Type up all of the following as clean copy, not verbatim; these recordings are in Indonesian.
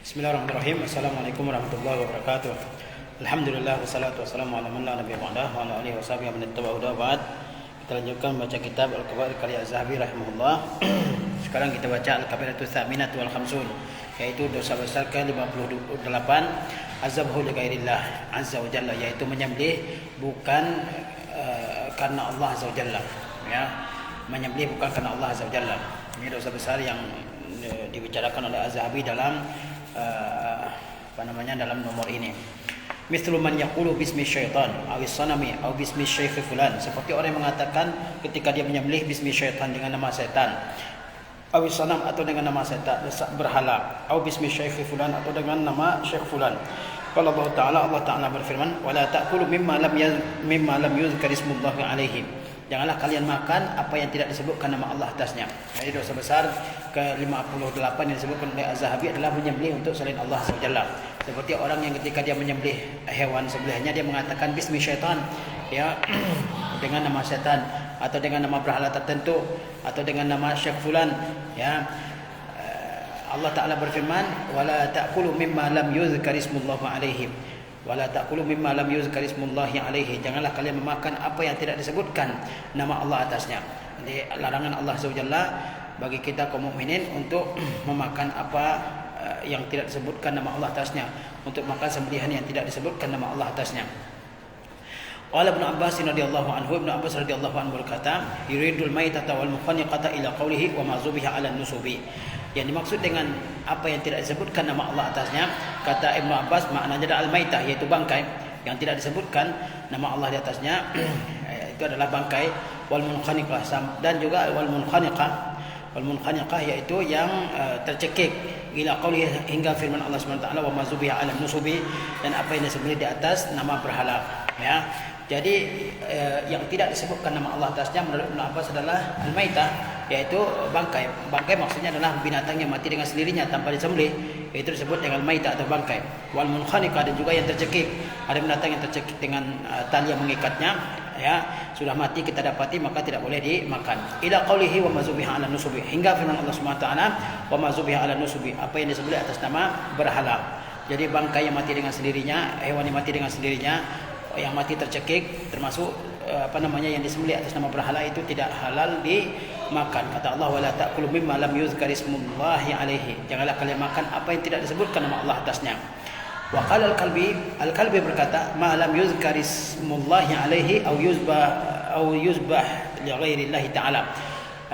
Bismillahirrahmanirrahim. Assalamualaikum warahmatullahi wabarakatuh. Alhamdulillah wassalatu wassalamu ala man la nabiyya ba'dah wa ala alihi washabihi man ittaba huda ba'd. Kita lanjutkan baca kitab Al-Qawaid karya Az-Zahabi rahimahullah. Sekarang kita baca Al-Kabiratus Tsaminatu wal Khamsun, yaitu dosa besar ke-58, azabhu li ghairillah azza wa jalla, yaitu menyembelih bukan karena Allah azza wa jalla, ya. Menyembelih bukan karena Allah azza wa jalla. Ini dosa besar yang dibicarakan oleh Az-Zahabi dalam dalam nomor ini. Mithlu man yaqulu bismi syaitan aw sanami aw bismi syekh fulan, seperti orang yang mengatakan ketika dia menyembelih bismi syaitan, dengan nama setan, aw sanam atau dengan nama setan berhala, aw bismi syekh fulan atau dengan nama syekh fulan. Qala Allah Ta'ala berfirman, wala ta'kulu mimma lam yuzkar ismullahi alaihi, janganlah kalian makan apa yang tidak disebutkan nama Allah atasnya. Jadi dosa besar ke-58 yang disebutkan oleh Az-Zahabi adalah menyembelih untuk selain Allah SWT. Seperti orang yang ketika dia menyembelih hewan sembelihannya, dia mengatakan bismi syaitan, ya, dengan nama setan atau dengan nama berhala tertentu atau dengan nama syekh fulan, ya. Allah Ta'ala berfirman, wala ta'kulu mimma lam yuzkar ismullahi alaihi, wala ta'kulu mimma lam yuzkar ismullahi alaihi, janganlah kalian memakan apa yang tidak disebutkan nama Allah atasnya. Jadi larangan Allah SWT bagi kita kaum mukminin untuk memakan apa yang tidak disebutkan nama Allah atasnya, untuk makan sembelihan yang tidak disebutkan nama Allah atasnya. Qala Ibnu Abbas radhiyallahu anhu, Ibnu Abbas radhiyallahu anhu berkata, yuridul maitata wal mukhaniqata ila qawlihi wa ma zubiha 'ala nusubi. Yang dimaksud dengan apa yang tidak disebutkan nama Allah atasnya, kata Ibnu Abbas, maknanya adalah al-maitah, yaitu bangkai yang tidak disebutkan nama Allah di atasnya, itu adalah bangkai. Wal munkhaniqah, dan juga wal munkhaniqah yaitu yang tercekik, ila qauli, hingga firman Allah Subhanahu wa taala, wa ma zubiha 'ala nusubi, dan apa yang disembelih di atas nama berhala, ya. Jadi yang tidak disebutkan nama Allah atasnya menurut Ibnu Abbas adalah al-maitah, yaitu bangkai. Bangkai maksudnya adalah binatang yang mati dengan sendirinya tanpa disembelih, itu disebut dengan maitah atau bangkai. Wal munkhaniqah, dan juga yang tercekik, ada binatang yang tercekik dengan tali yang mengikatnya, ya, sudah mati kita dapati, maka tidak boleh dimakan. Ila qaulihi wa ma zubiha 'ala nusubi, hingga firman Allah Subhanahu wa taala, wa ma zubiha 'ala nusubi, apa yang disembelih atas nama berhala. Jadi bangkai yang mati dengan sendirinya, hewan yang mati dengan sendirinya, yang mati tercekik, termasuk yang disembelih atas nama berhala, itu tidak halal dimakan. Kata Allah, wala ta'kulu mimma lam yuzkar ismullahi alaihi, janganlah kalian makan apa yang tidak disebutkan nama Allah atasnya. Wa qala al-Kalbi berkata, ma lam yuzkar ismullahi alaihi aw yuzbah li ghairillahi ta'ala.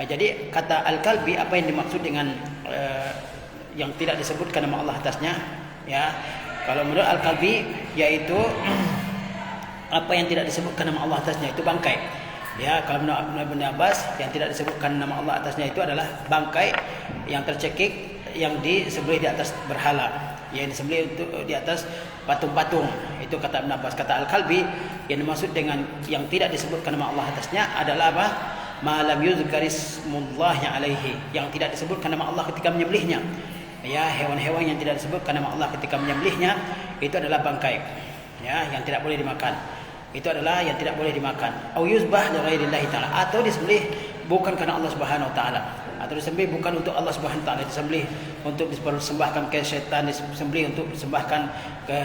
Jadi kata al-Kalbi, apa yang dimaksud dengan yang tidak disebutkan nama Allah atasnya, ya. Kalau menurut al-Kalbi, yaitu apa yang tidak disebutkan nama Allah atasnya itu bangkai, ya. Kalau menurut Ibnu Abbas, yang tidak disebutkan nama Allah atasnya itu adalah bangkai yang tercekik, yang disembelih di atas berhala, yang disembelih untuk di atas patung-patung. Itu kata Ibnu Abbas. Kata Al-Kalbi, yang dimaksud dengan yang tidak disebutkan nama Allah atasnya adalah apa? Ma lam yuzkar ismullahi alaihi, yang tidak disebutkan nama Allah ketika menyembelihnya, ya. Hewan-hewan yang tidak disebutkan nama Allah ketika menyembelihnya, itu adalah bangkai, ya, yang tidak boleh dimakan. Itu adalah yang tidak boleh dimakan. Au yuzbah li ghairillahi ta'ala, atau disembelih bukan karena Allah Subhanahu wa taala, atau disembelih bukan untuk Allah Subhanahu wa taala, disembelih untuk dipersembahkan ke setan, disembelih untuk disembahkan ke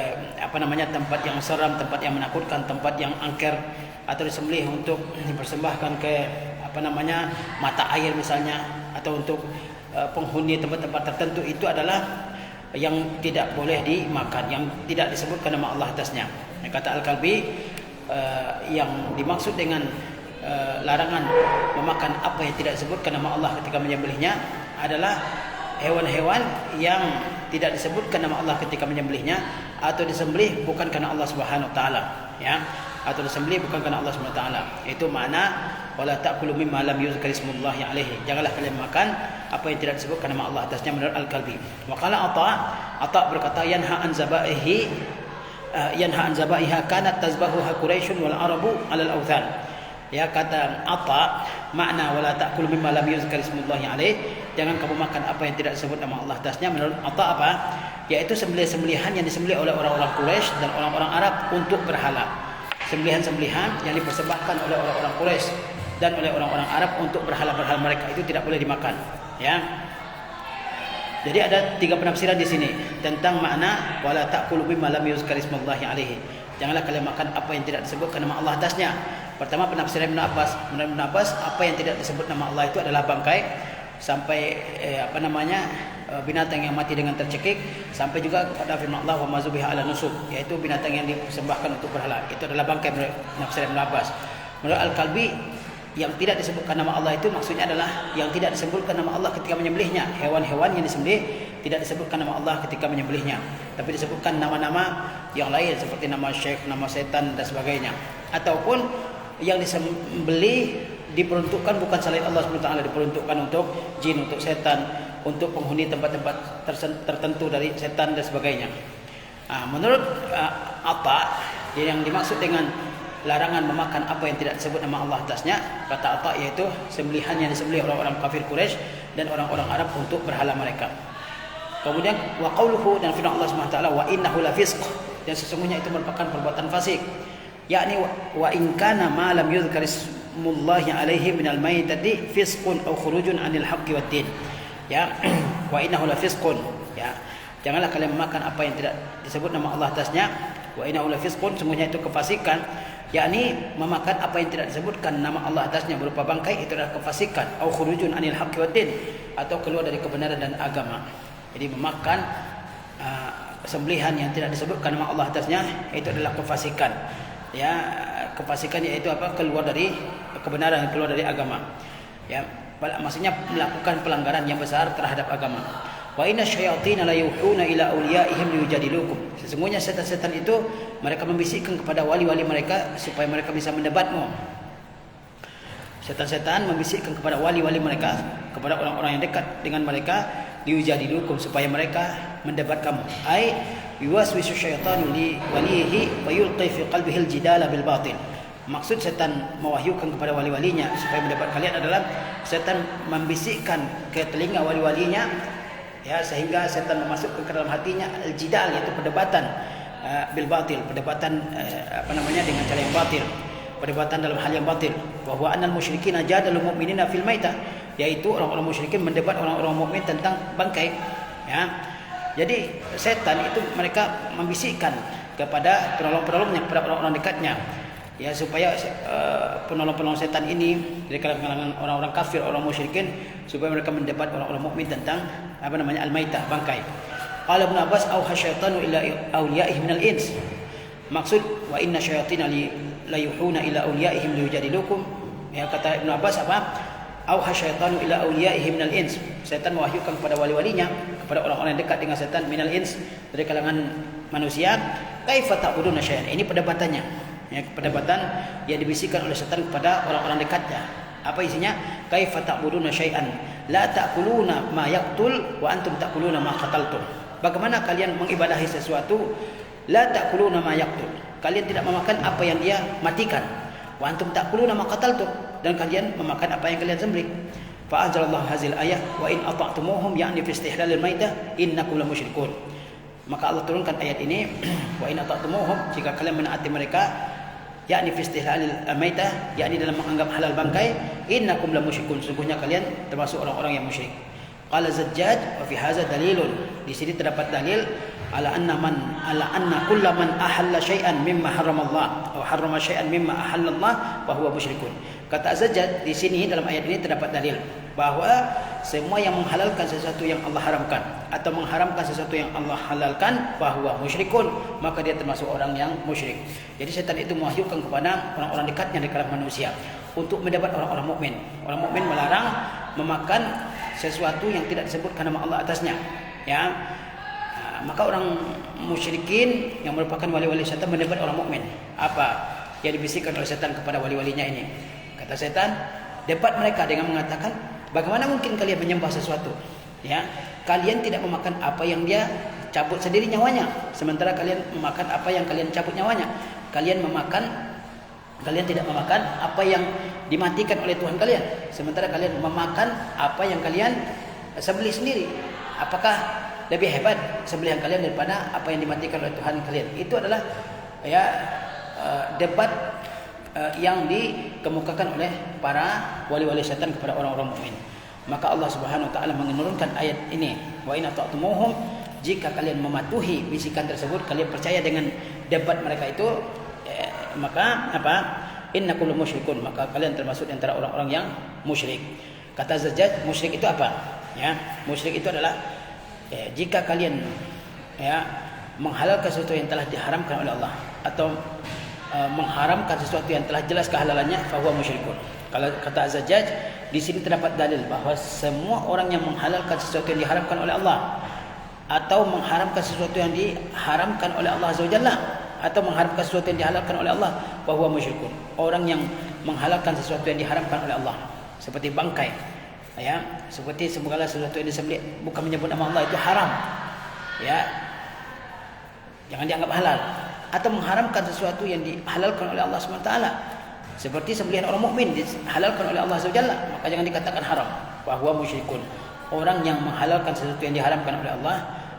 tempat yang seram, tempat yang menakutkan, tempat yang angker, atau disembelih untuk dipersembahkan ke mata air misalnya, atau untuk penghuni tempat-tempat tertentu. Itu adalah yang tidak boleh dimakan, yang tidak disebutkan nama Allah atasnya. Kata Al-Kalbi, yang dimaksud dengan larangan memakan apa yang tidak disebutkan nama Allah ketika menyembelihnya adalah hewan-hewan yang tidak disebutkan nama Allah ketika menyembelihnya, atau disembelih bukan karena Allah Subhanahu wa taala, ya, atau disembelih bukan karena Allah Subhanahu wa taala. Itu makna wala ta'kulu mimma lam yuzkar ismullahi alaihi, janganlah kalian makan apa yang tidak disebutkan nama Allah atasnya, menurut Al-Kalbi. Wa qala Atha berkata, yanha an zabaiha kanat tazbahuha Quraisyun wal Arabu 'alal awthan. Ya, kata Atha, makna wala ta'kulu mimma lam yuzkar ismullahi alaihi, jangan kamu makan apa yang tidak disebut nama Allah atasnya, menurut Atha apa? Yaitu sembelihan yang disembelih oleh orang-orang Quraisy dan orang-orang Arab untuk berhala. Sembelihan-sembelihan yang dipersembahkan oleh orang-orang Quraisy dan oleh orang-orang Arab untuk berhala-berhala mereka, itu tidak boleh dimakan, ya. Jadi ada 3 penafsiran di sini tentang makna wala ta'kulu mimma lam yuzkar ismullahi alaihi. Janganlah kalian makan apa yang tidak disebutkan nama Allah atasnya. Pertama penafsiran Ibnu Abbas. Menurut Ibnu Abbas, apa yang tidak disebut nama Allah itu adalah bangkai, sampai binatang yang mati dengan tercekik, sampai juga pada firman Allah wa mazubiha ala nusub, yaitu binatang yang disembahkan untuk berhala. Itu adalah bangkai menurut penafsiran Ibnu Abbas. Menurut Al-Kalbi, yang tidak disebutkan nama Allah itu maksudnya adalah yang tidak disebutkan nama Allah ketika menyembelihnya. Hewan-hewan yang disembelih tidak disebutkan nama Allah ketika menyembelihnya, tapi disebutkan nama-nama yang lain seperti nama syekh, nama setan dan sebagainya. Ataupun yang disembelih diperuntukkan bukan selain Allah SWT, diperuntukkan untuk jin, untuk setan, untuk penghuni tempat-tempat tertentu dari setan dan sebagainya. Menurut Atta, yang dimaksud dengan larangan memakan apa yang tidak disebut nama Allah atasnya, kata Atta, yaitu sembelihan yang disembelih orang-orang kafir Quraisy dan orang-orang Arab untuk berhala mereka. Kemudian wa qauluhu, dan firman Allah SWT, wa innahu lafisq, dan sesungguhnya itu merupakan perbuatan fasik, yakni wa in kana ma lam yuzkar ismullahi alaihi minal maitati fisqun aw khurujun anil haqqi wad din. Ya, wa innahu lafisqun, ya, janganlah kalian memakan apa yang tidak disebut nama Allah atasnya. Wa innahu lafisqun, sungguhnya itu kefasikan, yakni memakan apa yang tidak disebutkan nama Allah atasnya berupa bangkai, itu adalah kefasikan. Au khurujun anil haqqi wad din, atau keluar dari kebenaran dan agama. Jadi memakan sembelihan yang tidak disebutkan nama Allah atasnya itu adalah kefasikan. Ya, kefasikan yaitu apa? Keluar dari kebenaran, keluar dari agama. Ya, maksudnya melakukan pelanggaran yang besar terhadap agama. Wa inna syayatin la yuhuna ila awliyaihim liyujadilukum. Sesungguhnya setan-setan itu mereka membisikkan kepada wali-wali mereka supaya mereka bisa mendebatmu. Setan-setan membisikkan kepada wali-wali mereka, kepada orang-orang yang dekat dengan mereka, liyujadilukum, supaya mereka mendebat kamu. Ai yuwaswisu syaitanu li walihi wa yulqi fi qalbihi al-jidala bil batil. Maksud setan mewahyukan kepada wali-walinya supaya mendapat kalian adalah setan membisikkan ke telinga wali-walinya, ya, sehingga setan memasukkan ke dalam hatinya al-jidal, yaitu perdebatan bil batil, perdebatan dengan cara yang batil, perdebatan dalam hal yang batil. Wa huwa annal musyrikin jadalu mu'minina fil maitah, yaitu orang-orang musyrikin mendebat orang-orang mukmin tentang bangkai, ya. Jadi setan itu mereka membisikkan kepada penolong-penolongnya, kepada orang-orang dekatnya, ya, supaya penolong-penolong setan ini dari kalangan orang-orang kafir, orang musyrikin, supaya mereka mendebat orang-orang mukmin tentang al-maitah, bangkai. Qala Ibnu Abbas auha syaitanu ila awliyaihi minal ins. Maksud wa inna syayatina la yuhuna ila awliyaihim liyujadilukum, ya, kata Ibnu Abbas apa? Auha syaitanu ila awliyaihi minal ins. Setan mewahyukan kepada wali-walinya, kepada orang-orang yang dekat dengan setan, minal ins, dari kalangan manusia. Kaifa ta'buduna syai'an. Ini perdebatannya. Ya, perdebatan yang dibisikkan oleh setan kepada orang-orang dekatnya. Apa isinya? Kaifa ta'buduna syai'an la ta'kuluna ma yaqtul wa antum ta'kuluna ma qataltum. Bagaimana kalian mengibadahi sesuatu la ta'kuluna ma yaqtul, kalian tidak memakan apa yang dia matikan, wa antum ta'kuluna ma qataltum, dan kalian memakan apa yang kalian sembelih. Fa anzalallahu hazil ayah wa in ata'tumuhum ya'ni fi istihlalil maitah innakum lamusyrikun. Maka Allah turunkan ayat ini, wa in ata'tumuhum, jika kalian menaati mereka, yakni fi istihlalil maitah, yakni dalam menganggap halal bangkai, innakum lamusyrikun, sungguhnya kalian termasuk orang-orang yang musyrik. Qala Zajjaj wa fi hadza dalilun, di sini terdapat dalil ala anna kullu man ahalla syai'an mimma haramallah atau harrama syai'an mimma ahallallah fa huwa musyrikun. Kata Zajjaj, di sini dalam ayat ini terdapat dalil bahwa semua yang menghalalkan sesuatu yang Allah haramkan atau mengharamkan sesuatu yang Allah halalkan bahwa musyrikun, maka dia termasuk orang yang musyrik. Jadi setan itu mewahyukan kepada orang-orang dekatnya di kalangan manusia untuk mendapat orang-orang mukmin. Orang mukmin melarang memakan sesuatu yang tidak disebutkan nama Allah atasnya, ya. Maka orang musyrikin yang merupakan wali-wali setan mendebat orang mukmin. Apa yang dibisikkan oleh setan kepada wali-walinya ini? Kata setan, debat mereka dengan mengatakan, bagaimana mungkin kalian menyembah sesuatu, ya, kalian tidak memakan apa yang dia cabut sendiri nyawanya, sementara kalian memakan apa yang kalian cabut nyawanya. Kalian tidak memakan apa yang dimatikan oleh Tuhan kalian, sementara kalian memakan apa yang kalian sembelih sendiri. Apakah lebih hebat sembelihan kalian daripada apa yang dimatikan oleh Tuhan kalian? Itu adalah, ya, debat yang dikemukakan oleh para wali-wali setan kepada orang-orang mukmin. Maka Allah Subhanahu wa taala menurunkan ayat ini, wa in ata'tumuhum, jika kalian mematuhi bisikan tersebut, kalian percaya dengan debat mereka itu, maka apa? Innakum musyrikun, maka kalian termasuk antara orang-orang yang musyrik. Kata Zajjaj, musyrik itu apa? Ya, musyrik itu adalah jika kalian menghalalkan sesuatu yang telah diharamkan oleh Allah, atau mengharamkan sesuatu yang telah jelas kehalalannya, fahuwa musyrikun. Kalau kata Zajjaj, di sini terdapat dalil bahwa semua orang yang menghalalkan sesuatu yang diharamkan oleh Allah, atau mengharamkan sesuatu yang diharamkan oleh Allah Azza wa Jalla, atau mengharamkan sesuatu yang dihalalkan oleh Allah, bahwa musyrikun. Orang yang menghalalkan sesuatu yang diharamkan oleh Allah, seperti bangkai, ya, seperti segala sesuatu yang disembelih bukan menyebut nama Allah, itu haram, ya, jangan dianggap halal. Atau mengharamkan sesuatu yang dihalalkan oleh Allah SWT, seperti sembelihan orang mukmin dihalalkan oleh Allah SWT, maka jangan dikatakan haram, bahwa musyrikun. Orang yang menghalalkan sesuatu yang diharamkan oleh Allah,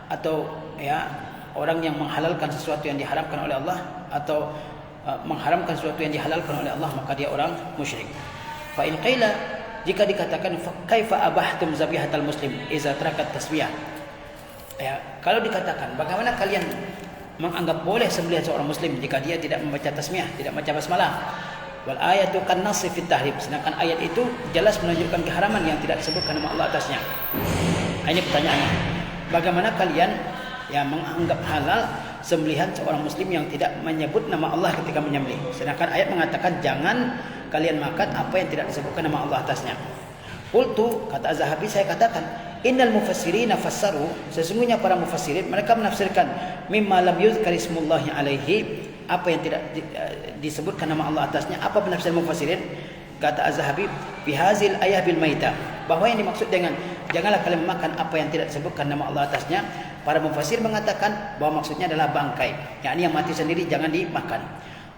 atau orang yang menghalalkan sesuatu yang diharamkan oleh Allah, atau mengharamkan sesuatu yang dihalalkan oleh Allah, maka dia orang musyrik. Fa in qila, jika dikatakan kaifa abahtum zabihatal muslim iza tarakat tasbiyah, kalau dikatakan bagaimana kalian menganggap boleh sembelihan seorang muslim jika dia tidak membaca tasmiyah, tidak membaca basmalah. Wal ayatu kan nassi fit tahrim, sedangkan ayat itu jelas menunjukkan keharaman yang tidak disebutkan nama Allah atasnya. Ini pertanyaannya, bagaimana kalian menganggap halal sembelihan seorang muslim yang tidak menyebut nama Allah ketika menyembelih, sedangkan ayat mengatakan jangan kalian makan apa yang tidak disebutkan nama Allah atasnya. Qultu, kata Az-Zahabi, saya katakan, innal mufassirina fassaru, sesungguhnya para mufassirin mereka menafsirkan mimma lam yuzkar ismullahi alaihi, apa yang tidak disebutkan nama Allah atasnya. Apa penafsiran mufassirin? Kata Az-Zahabi, fi hazil ayah bil maitah, bahwa yang dimaksud dengan janganlah kalian memakan apa yang tidak disebutkan nama Allah atasnya, para mufassir mengatakan bahwa maksudnya adalah bangkai, yakni yang mati sendiri jangan dimakan.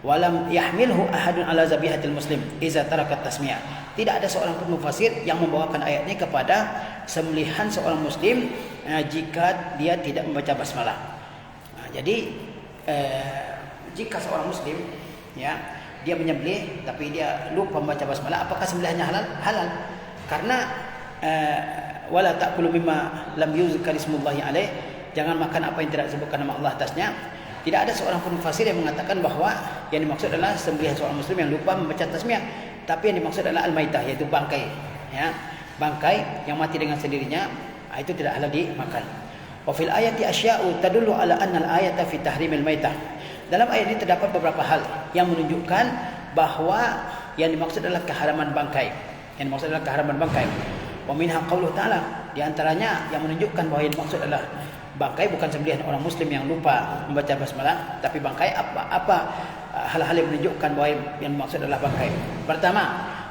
Walam yahmilhu ahadun ala zabihatil muslim iza tarakat tasmiyah, tidak ada seorang pun mufassir yang membawakan ayat ini kepada sembelihan seorang muslim jika dia tidak membaca basmalah. Jadi jika seorang muslim dia menyembelih tapi dia lupa membaca basmalah, apakah sembelihannya halal? Halal. Karena wala ta'kulu mimma lam yuzkar ismullahi alaih, jangan makan apa yang tidak disebutkan nama Allah atasnya. Tidak ada seorang pun mufassir yang mengatakan bahwa yang dimaksud adalah sembelihan seorang muslim yang lupa membaca tasmiyah, tapi yang dimaksud adalah al-maitah, yaitu bangkai, bangkai yang mati dengan sendirinya, itu tidak halal dimakan. Wa fil ayati asya'u tadullu ala anna al-ayata fi tahrimil maitah. Dalam ayat ini terdapat beberapa hal yang menunjukkan bahwa yang dimaksud adalah keharaman bangkai. Yang dimaksud adalah keharaman bangkai. Wa minha qauluhu ta'ala, di antaranya yang menunjukkan bahwa yang dimaksud adalah bangkai bukan sembelihan orang muslim yang lupa membaca basmalah, tapi bangkai apa hal-hal yang menunjukkan bahwa yang dimaksud adalah bangkai. Pertama,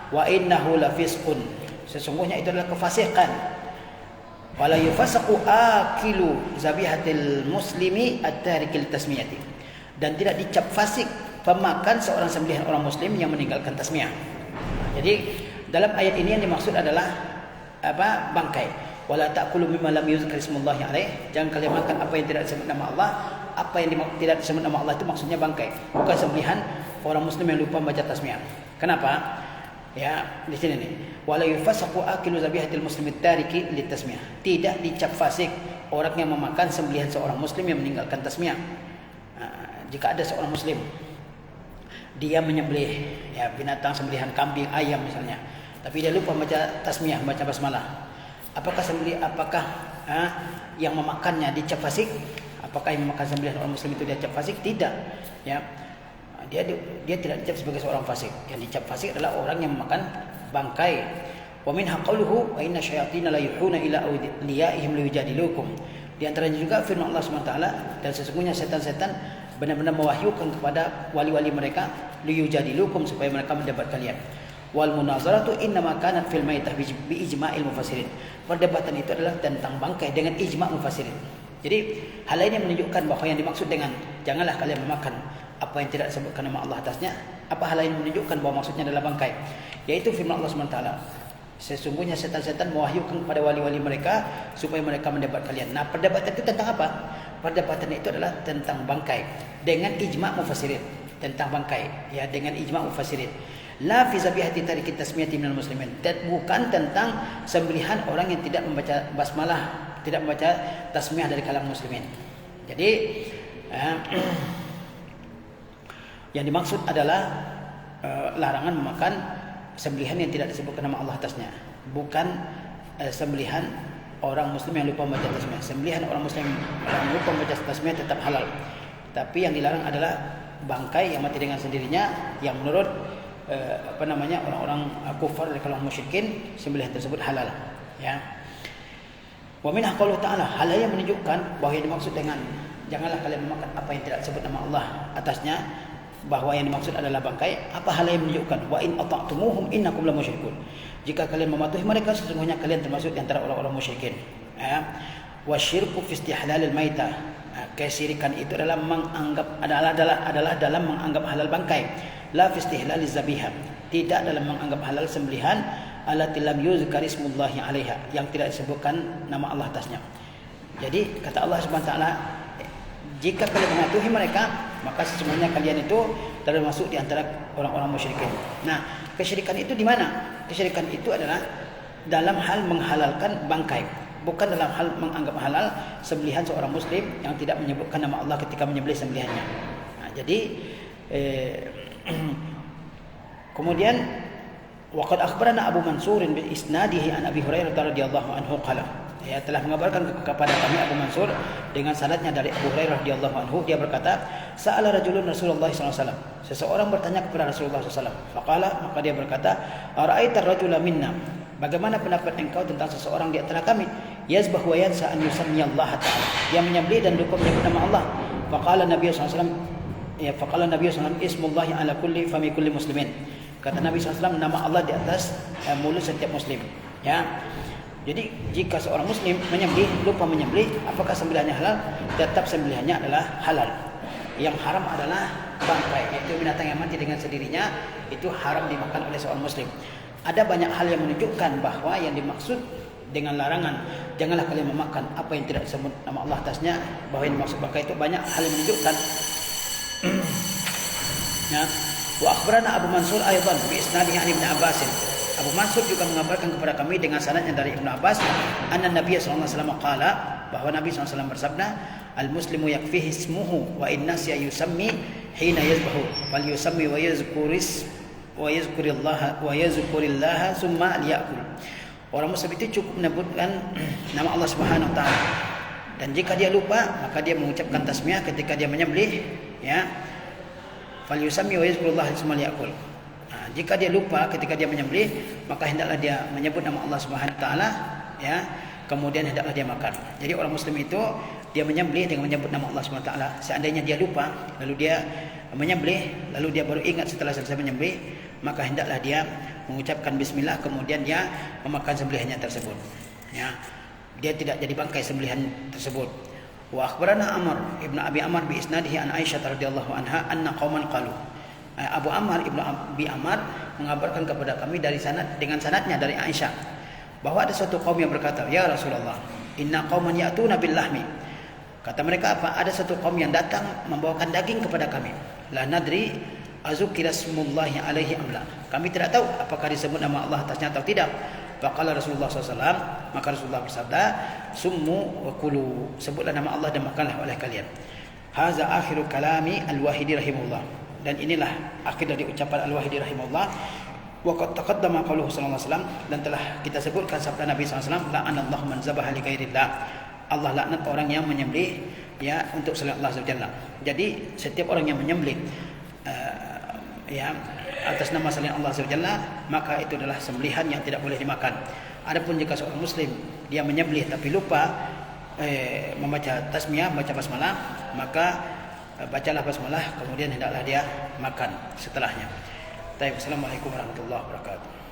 wa innahu lafisqun, sesungguhnya itu adalah kefasikan. Wala yufasaqu akilu zabihatil muslimi at-tarikil tasmiyati, dan tidak dicap fasik pemakan seorang sembelihan orang muslim yang meninggalkan tasmiyah. Jadi dalam ayat ini yang dimaksud adalah bangkai. Wala ta'kulu mimma lam yuzkar ismullahi alaih, jangan kalian makan apa yang tidak disebut nama Allah. Apa yang tidak disebut nama Allah itu maksudnya bangkai, bukan sembelihan orang muslim yang lupa membaca tasmiyah. Kenapa? Di sini nih, wala yufasaqu akilu zabihatil muslimit tariki litasmiyah, tidak dicap fasik orang yang memakan sembelihan seorang muslim yang meninggalkan tasmiyah. Jika ada seorang muslim dia menyembelih binatang sembelihan kambing, ayam misalnya, tapi dia lupa membaca tasmiyah, membaca basmalah, apakah yang memakannya dicap fasik? Apakah yang memakan sembelihan orang muslim itu dicap fasik? Tidak. Dia tidak dicap sebagai seorang fasik. Yang dicap fasik adalah orang yang memakan bangkai. Wa minha qauluhu wa inna syayatina la yuhuna ila awliyaihim liyujadilukum. Di antaranya juga firman Allah SWT, dan sesungguhnya setan-setan benar-benar mewahyukan kepada wali-wali mereka liyujadilukum, supaya mereka mendebat kalian. Wal munazaratu innama kanat fil maitah bi ijma'il mufassirin. Perdebatan itu adalah tentang bangkai dengan ijma' mufassirin. Jadi hal ini menunjukkan bahwa yang dimaksud dengan janganlah kalian memakan apa yang tidak disebutkan nama Allah atasnya, apa hal lain menunjukkan bahwa maksudnya adalah bangkai, yaitu firman Allah SWT, sesungguhnya setan-setan mewahyukan kepada wali-wali mereka supaya mereka mendebat kalian. Nah, perdebatan itu tentang apa? Perdebatan itu adalah tentang bangkai dengan ijma' mufassirin, tentang bangkai dengan ijma' mufassirin. La fi zabihati tariki tasmiyati minal muslimin. Bukan tentang sembelihan orang yang tidak membaca basmalah, tidak membaca tasmiyah dari kalangan muslimin. Jadi yang dimaksud adalah larangan memakan sembelihan yang tidak disebutkan nama Allah atasnya. Bukan sembelihan orang muslim yang lupa membaca tasmiyah. Sembelihan orang muslim yang lupa membaca tasmiyah tetap halal. Tapi yang dilarang adalah bangkai yang mati dengan sendirinya, yang menurut orang-orang kufar dari kalangan musyrikin, sembelihan tersebut halal. Ya. Wa minha qauluhu ta'ala, hal yang menunjukkan bahwa yang dimaksud dengan janganlah kalian memakan apa yang tidak disebut nama Allah atasnya, bahwa yang dimaksud adalah bangkai. Apa hal yang menunjukkan wa in ata'tumuhum innakum lamusyrikun. Jika kalian mematuhi mereka, sesungguhnya kalian termasuk di antara orang-orang musyrikin. Wa syirku fi istihlalil maitah. Kesyirikan itu adalah adalah dalam menganggap halal bangkai. La fi istihlaliz zabihah. Tidak dalam menganggap halal sembelihan allati lam yuzkar ismullahi 'alaiha, yang tidak disebutkan nama Allah atasnya. Jadi kata Allah Subhanahu wa taala, jika kalian mematuhi mereka, maka sesungguhnya kalian itu termasuk di antara orang-orang musyrikin. Nah, kesyirikan itu di mana? Kesyirikan itu adalah dalam hal menghalalkan bangkai, bukan dalam hal menganggap halal sembelihan seorang muslim yang tidak menyebutkan nama Allah ketika menyembelih sembelihannya. Nah, jadi kemudian waqad akhbarana Abu Mansur bi isnadihi an Abi Hurairah radhiyallahu anhu qala, ya, telah mengabarkan kepada kami Abu Mansur dengan sanadnya dari Abu Hurairah radhiyallahu anhu, dia berkata, sa'ala rajulun Rasulullah sallallahu alaihi wasallam, seseorang bertanya kepada Rasulullah sallallahu alaihi wasallam, faqala, maka dia berkata, ara'aitar rajula minna, bagaimana pendapat engkau tentang seseorang di antara kami, yazbah wa yansa an yusammiyallaha ta'ala, yang menyembelih dan lupa menyebut nama Allah. Faqala Nabi sallallahu alaihi wasallam, ya, faqala Nabi sallallahu alaihi wasallam, ismullahi ala kulli fami kulli muslimin. Kata Nabi SAW, nama Allah di atas mulut setiap muslim. Ya. Jadi jika seorang muslim menyembelih, lupa menyembelih, apakah sembelihannya halal? Tetap sembelihannya adalah halal. Yang haram adalah bangkai, yaitu binatang yang mati dengan sendirinya, itu haram dimakan oleh seorang muslim. Ada banyak hal yang menunjukkan bahwa yang dimaksud dengan larangan janganlah kalian memakan apa yang tidak disebut nama Allah atasnya, bahwa yang dimaksud bangkai itu banyak hal yang menunjukkan. Ya. Wa akhbarana Abu Mansur aidan bi isnadihi an Ibnu Abbas. Abu Mansur juga mengabarkan kepada kami dengan sanadnya dari Ibnu Abbas, anna Nabi sallallahu alaihi wasallam qala, bahwa Nabi sallallahu alaihi wasallam bersabda, al-muslimu yakfihi ismuhu wa in nasiya yusammi hina yazbahu fal yusammi wa yazkurillaha summa liyakul. Orang muslim itu cukup menyebutkan nama Allah Subhanahu wa taala, dan jika dia lupa maka dia mengucapkan tasmiyah ketika dia menyembelih, ya. Fal yusammi wa yazkurullaha summa liyakul. Jika dia lupa ketika dia menyembelih, maka hendaklah dia menyebut nama Allah Subhanahu wa taala, ya. Kemudian hendaklah dia makan. Jadi orang muslim itu dia menyembelih dengan menyebut nama Allah Subhanahu wa taala. Seandainya dia lupa lalu dia menyembelih, lalu dia baru ingat setelah selesai menyembelih, maka hendaklah dia mengucapkan bismillah, kemudian dia memakan sembelihannya tersebut. Ya. Dia tidak jadi bangkai sembelihan tersebut. Wa akhbarana Amr ibn Abi Amr bi isnadihi an Aisyah radhiyallahu anha anna qauman qalu. Abu Amr ibn Abi Amr mengabarkan kepada kami dengan sanadnya dari Aisyah, bahwa ada suatu kaum yang berkata, ya Rasulullah, inna qauman ya'tuna bil lahmi. Kata mereka apa? Ada satu kaum yang datang membawakan daging kepada kami. La nadri azukira smullahi alaihi amla. Kami tidak tahu apakah disebut nama Allah atasnya atau tidak. Faqala Rasulullah SAW, maka Rasulullah bersabda, summu wa kulu, sebutlah nama Allah dan makanlah oleh kalian. Haza akhiru kalami al-Wahidi rahimahullah. Dan inilah akhir dari ucapan al-Wahidi rahimahullah. Wa qad taqaddama qauluhu sallallahu alaihi wasallam, dan telah kita sebutkan sabda Nabi sallallahu alaihi wasallam, la'anallahu man zabaha li ghairillah. Allah laknat orang yang menyembelih, ya, untuk selain Allah Subhanahu wa taala. Jadi setiap orang yang menyembelih ya, atas nama selain Allah Subhanahu wa taala, maka itu adalah sembelihan yang tidak boleh dimakan. Adapun jika seorang muslim dia menyembelih tapi lupa membaca tasmiyah, membaca basmalah, maka bacalah basmalah, kemudian hendaklah dia makan setelahnya. Assalamualaikum warahmatullahi wabarakatuh.